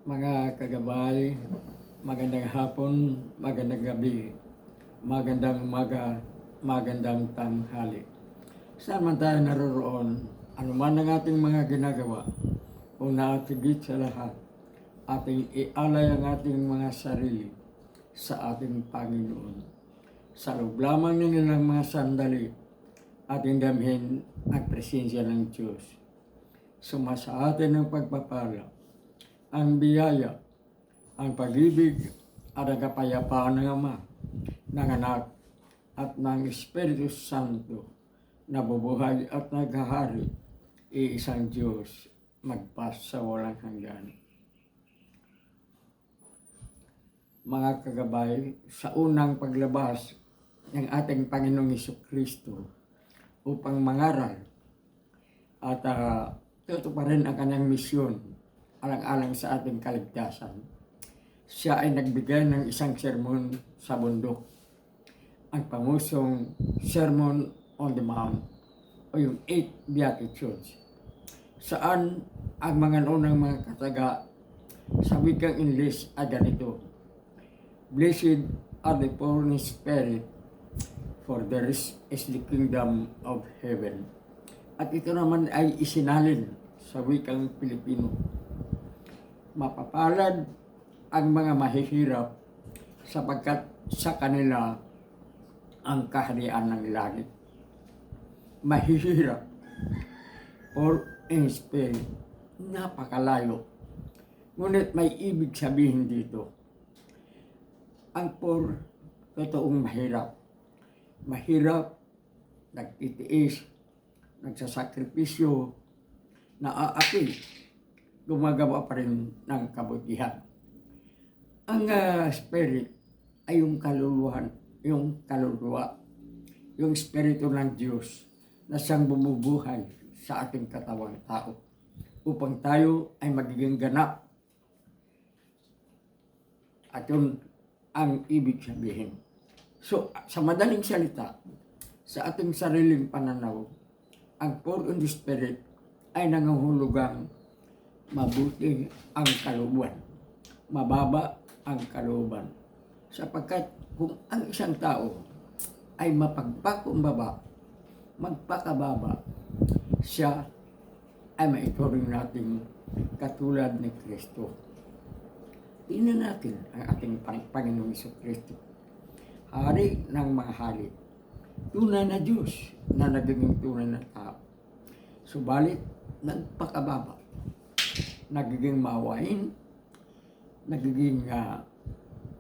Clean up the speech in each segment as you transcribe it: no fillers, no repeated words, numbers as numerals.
Mga kagabay, magandang hapon, magandang gabi, magandang umaga, magandang tanghali. Saan man tayo naroroon, anuman ang ating mga ginagawa, una at higit sa lahat, ating ialay ang ating mga sarili sa ating Panginoon. Sa loob lamang ng ilang mga sandali, ating damhin ang presensya ng Diyos. Sumasa atin ang pagpapala, ang biyaya, ang pag-ibig at ang kapayapaan ng Ama, ng Anak at ng Espiritu Santo na bubuhay at naghahari, iisang Diyos magpas sa walang hanggan. Mga kagabay, sa unang paglabas ng ating Panginoong Jesucristo upang mangaral at tutuparin ang kanyang misyon alang-alang sa ating kaligtasan, siya ay nagbigay ng isang sermon sa bundok, ang pangusong Sermon on the Mount o yung 8 Beatitudes, saan ang mga unang mga kataga sa wikang English ay ganito: Blessed are the poor in spirit, for theirs is the kingdom of heaven. At ito naman ay isinalin sa wikang Pilipino: mapapalad ang mga mahihirap sapagkat sa kanila ang kaharian ng langit. Mahihirap, poor in spirit, napakalayo. Ngunit may ibig sabihin dito. Ang poor, totoong mahirap. Mahirap, nagtitiis, nagsasakripisyo, naaapi, gumagawa pa rin ng kabutihan. Ang spirit ay yung kaluluwa, yung espiritu ng Diyos na siyang bumubuhay sa ating katawang tao upang tayo ay magiging ganap. At yun ang ibig sabihin. So, sa madaling salita, sa ating sariling pananaw, ang poor in the spirit ay nangangahulugang mabuti ang kalooban, mababa ang kalooban. Sapagkat kung ang isang tao ay mapagpakumbaba, magpakababa, siya ay maituring natin katulad ni Kristo. Tingnan natin ang ating Panginoong Jesucristo, hari ng mga hari, tunay na Diyos na naging tunay na tao. Subalit, nagpakababa, nagiging maawain, nagiging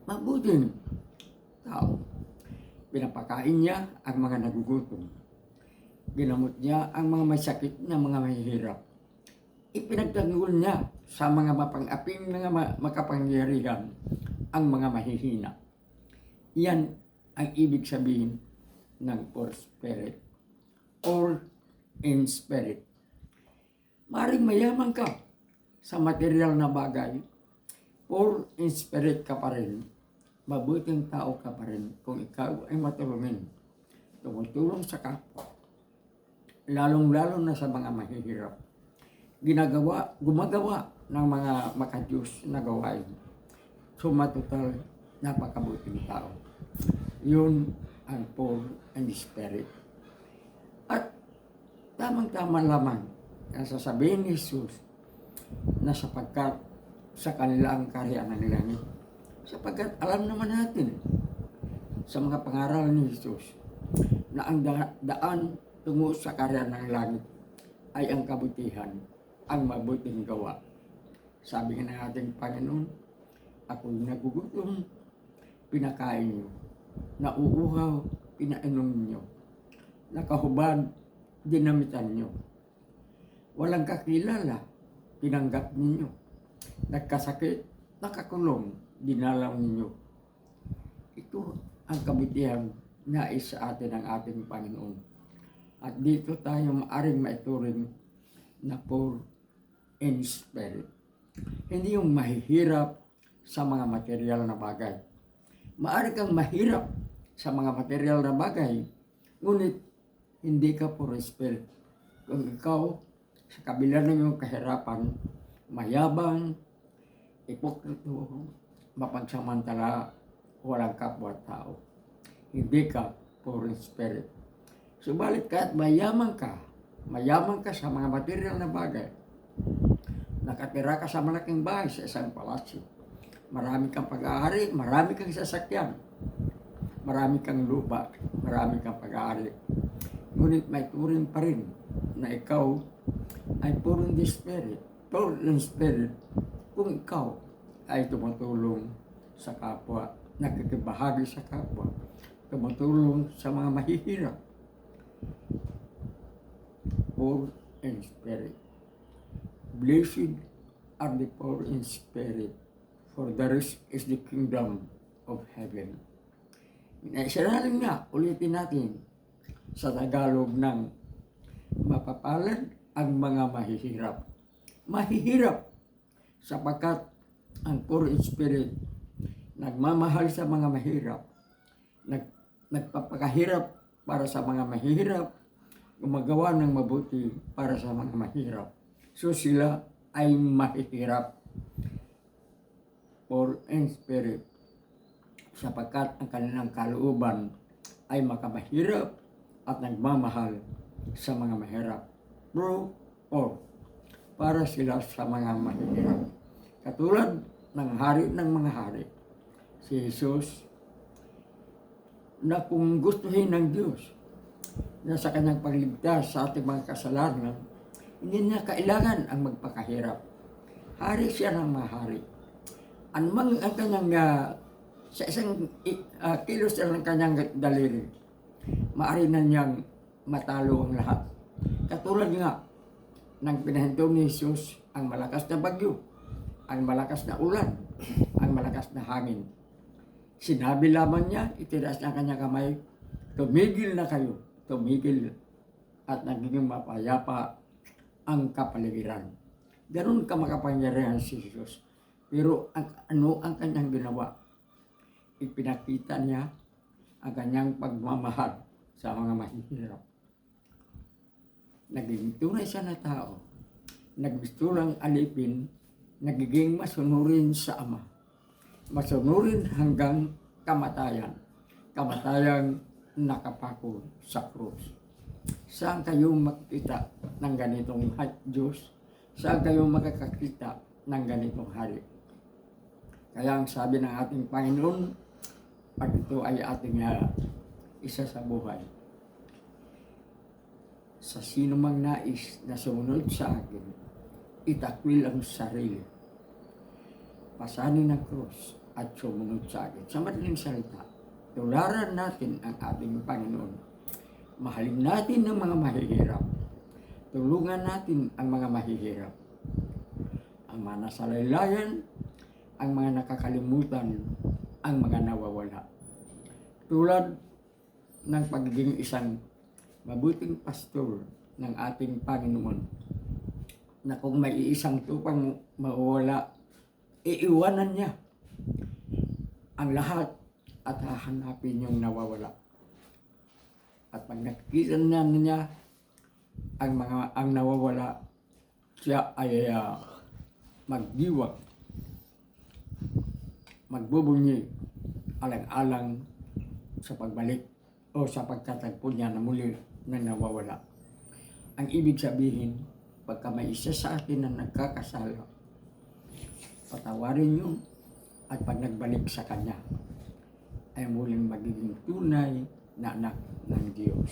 mabuting tao. Pinapakain niya ang mga nagugutom. Ginamot niya ang mga may sakit na mga mahihirap. Ipinagtanggol niya sa mga mapang-aping mga makapangyarihan ang mga mahihina. Yan ang ibig sabihin ng poor spirit or in spirit. Maring mayaman ka sa material na bagay, poor in spirit ka pa rin, mabuting tao ka pa rin kung ikaw ay matulungin, tumutulong sa kapwa, lalong-lalo na sa mga mahihirap, gumagawa ng mga makadiyos na gawain. So matutal, napakabuting tao. Yun ang poor in spirit. At tamang-tama lamang ang sasabihin ni Jesus na sapagkat sa kanila ang kaharian ng langit. Sapagkat alam naman natin sa mga pangaral ni Jesus na ang daan tungo sa kaharian ng langit ay ang kabutihan, ang mabuting gawa. Sabi nga ng ating Panginoon, ako'y nagugutom, pinakain niyo. Nauuhaw, pinainom niyo. Nakahubad, dinamitan niyo. Walang kakilala, tinanggap ninyo. Nagkasakit, nakakulong, dinalaw ninyo. Ito ang kabutihan nais sa atin ng ating Panginoon. At dito tayo maaring maituring na poor in spirit. Hindi yung mahihirap sa mga material na bagay. Maaari kang mahirap sa mga material na bagay, ngunit hindi ka poor in spirit. Kung ikaw sa kabila ng iyong kahirapan, mayabang, ipokrito, mapagsamantala, walang kapwa-tao. Hindi ka poor in spirit. Subalit kahit mayaman ka sa mga material na bagay, nakatira ka sa malaking bahay sa isang palasyo, marami kang pag-aari, marami kang sasakyan, marami kang lupa, marami kang pag-aari, ngunit may turing pa rin na ikaw ay poor in spirit kung ikaw ay tumutulong sa kapwa, nakikibahagi sa kapwa, tumutulong sa mga mahihirap. Poor in spirit. Blessed are the poor in spirit, for theirs is the kingdom of heaven. Naisaraling nga, ulitin natin sa Tagalog ng mapapalad ang mga mahihirap. Mahihirap sapagkat ang poor in spirit nagmamahal sa mga mahirap, nagpapakahirap para sa mga mahihirap, gumagawa ng mabuti para sa mga mahirap. So sila ay mahihirap, poor in spirit, sapagkat ang kanilang kalooban ay makamahirap at nagmamahal sa mga mahirap. Poor, para sila sa mga mahihirap. Katulad ng hari ng mga hari, si Jesus, na kung gustuhin ng Diyos na sa kanyang pagligtas sa ating mga kasalanan, hindi niya kailangan ang magpakahirap. Hari siya ng mga hari. Anumang ang kanyang sa isang kilos ng kanyang daliri, maaari na niyang matalo ang lahat. Katulad nga ng pinahinto ni Jesus ang malakas na bagyo, ang malakas na ulan, ang malakas na hangin. Sinabi lamang niya, itinaas niya ang kanyang kamay, tumigil na kayo, tumigil, at naging mapayapa ang kapaligiran. Ganun ka makapangyarihan si Jesus. Pero ano ang kanyang ginawa? Ipinakita niya ang kanyang pagmamahal sa mga mahihirap. Naging tunay siya na tao. Naggusto lang alipin, nagiging masunurin sa Ama. Masunurin hanggang kamatayan. Kamatayang nakapako sa krus. Saan kayo makikita ng ganitong Diyos? Saan kayo makakakita ng ganitong hari? Kaya ang sabi ng ating Panginoon, pag ito ay ating isa sa buhay, sa sino mang nais na sumunod sa akin, itakwil ang sarili, pasanin ang krus at sumunod sa akin. Sa madaling salita, tularan natin ang ating Panginoon. Mahalin natin ang mga mahihirap. Tulungan natin ang mga mahihirap. Ang mga nasalaylayan, ang mga nakakalimutan, ang mga nawawala. Tulad ng pagiging isang mabuting pastor ng ating Panginoon, na kung may isang tupang mawawala, iiwanan niya ang lahat at hahanapin yung nawawala. At pag nakikita niya ang nawawala, siya ay magdiwag, magbubunyi, alang-alang sa pagbalik o sa pagtatagpo niya na muli na nawawala. Ang ibig sabihin, pagka may isa sa atin na nagkakasala, patawarin niyo, at pag nagbalik sa Kanya, ay muling magiging tunay na anak ng Diyos.